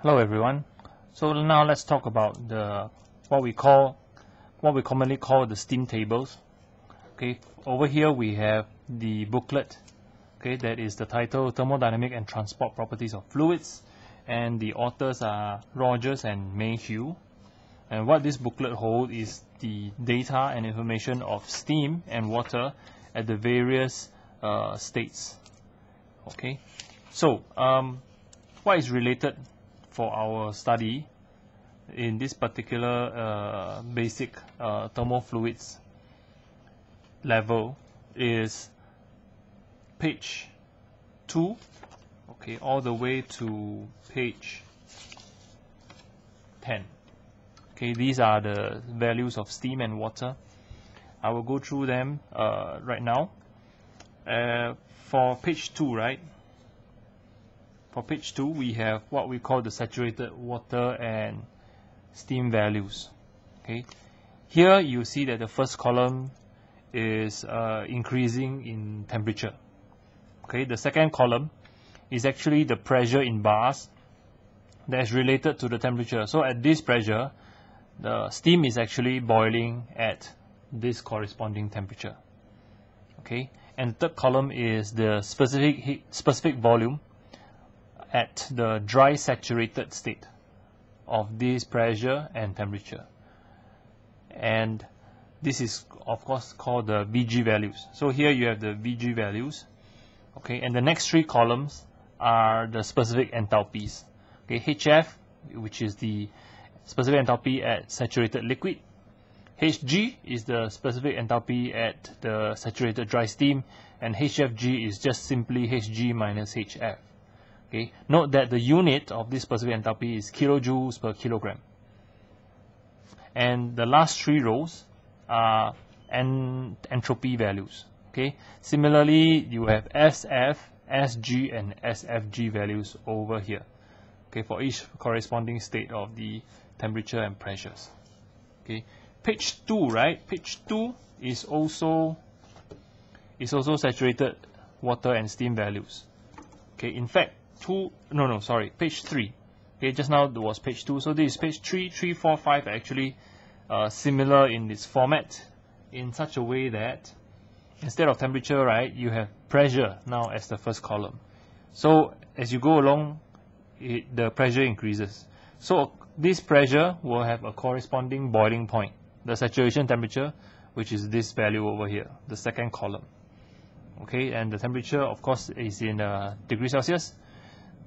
Hello everyone. So now let's talk about what we commonly call the steam tables. Okay, over here we have the booklet. Okay, that is the title Thermodynamic and Transport Properties of Fluids, and the authors are Rogers and Mayhew. And what this booklet holds is the data and information of steam and water at the various states. Okay, so what is related for our study in this particular basic thermofluids level is page 2, okay, all the way to page 10. Okay, these are the values of steam and water. I will go through them right now. For page 2, right? For page 2, we have what we call the saturated water and steam values. Okay, here you see that the first column is increasing in temperature. Okay, the second column is actually the pressure in bars that is related to the temperature. So at this pressure, the steam is actually boiling at this corresponding temperature. Okay, and the third column is the specific volume at the dry saturated state of this pressure and temperature, and this is of course called the VG values. So here you have the VG values, okay, and the next three columns are the specific enthalpies. Okay, HF, which is the specific enthalpy at saturated liquid. Hg is the specific enthalpy at the saturated dry steam, and HFG is just simply Hg minus HF. Okay, note that the unit of this specific enthalpy is kilojoules per kilogram. And the last three rows are entropy values. Okay, similarly you have SF, SG and SFG values over here. Okay, for each corresponding state of the temperature and pressures. Okay, page 2, right? Page 2 is also saturated water and steam values. Okay, in fact, page 3. Okay, just now there was page 2, so this is page 3, 3, 4, 5 actually similar in its format, in such a way that instead of temperature, right, you have pressure now as the first column. So as you go along, the pressure increases. So this pressure will have a corresponding boiling point, the saturation temperature, which is this value over here, the second column. Okay, and the temperature of course is in degrees Celsius.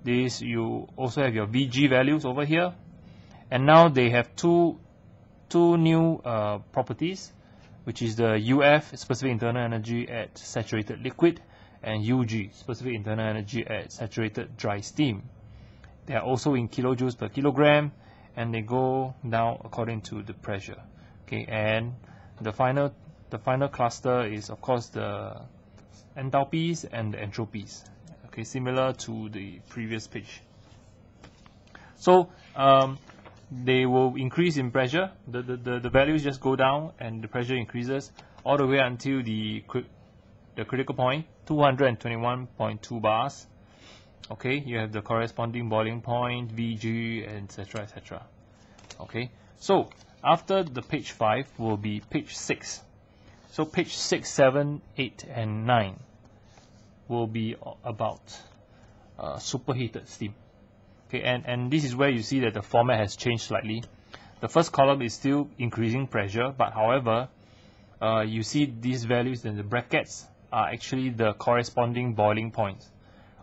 This, you also have your VG values over here, and now they have two new properties, which is the UF, specific internal energy at saturated liquid, and UG, specific internal energy at saturated dry steam. They are also in kilojoules per kilogram, and they go down according to the pressure. Okay, and the final cluster is of course the enthalpies and the entropies. Okay, similar to the previous page. So they will increase in pressure. The values just go down, and the pressure increases all the way until the critical point, 221.2 bars. Okay, you have the corresponding boiling point, VG, etc., etc. Okay, so after the page 5 will be page 6. So page 6, 7, 8, and 9 will be about superheated steam. Okay, and this is where you see that the format has changed slightly. The first column is still increasing pressure, but however, you see these values in the brackets are actually the corresponding boiling points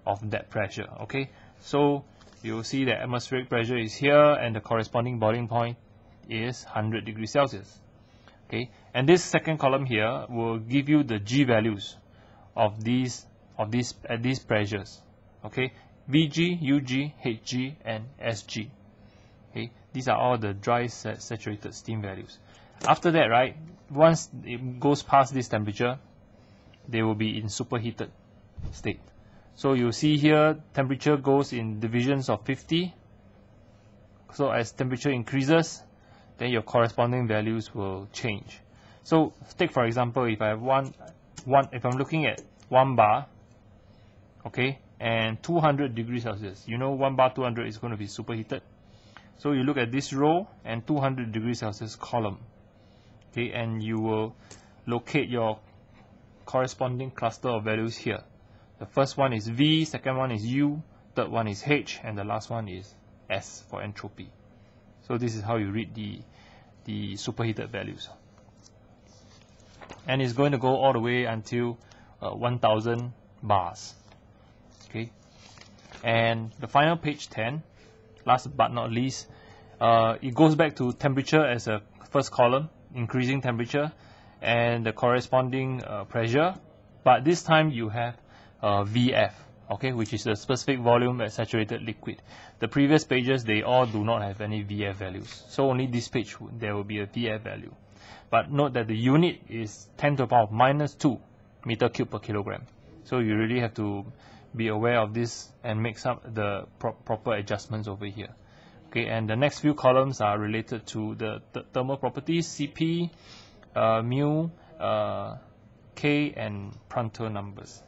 of that pressure. Okay, so you'll see that atmospheric pressure is here, and the corresponding boiling point is 100 degrees Celsius. Okay, and this second column here will give you the G values of these at these pressures. Okay, VG, UG, HG, and SG. Okay, these are all the dry saturated steam values. After that, right, once it goes past this temperature, they will be in superheated state. So you see here, temperature goes in divisions of 50. So as temperature increases, then your corresponding values will change. So take for example, if I have if I'm looking at 1 bar, okay, and 200 degrees Celsius. You know 1 bar 200 is going to be superheated. So you look at this row and 200 degrees Celsius column. Okay, and you will locate your corresponding cluster of values here. The first one is V, second one is U, third one is H, and the last one is S for entropy. So this is how you read the superheated values. And it's going to go all the way until 1000 bars. Okay, and the final page 10, last but not least, it goes back to temperature as a first column, increasing temperature, and the corresponding pressure, but this time you have VF, okay, which is the specific volume at saturated liquid. The previous pages, they all do not have any VF values, so only this page there will be a VF value. But note that the unit is 10 to the power of -2 meter cube per kilogram. So you really have to be aware of this and make some the proper adjustments over here. Okay, and the next few columns are related to the thermal properties, Cp, mu, K, and Prandtl numbers.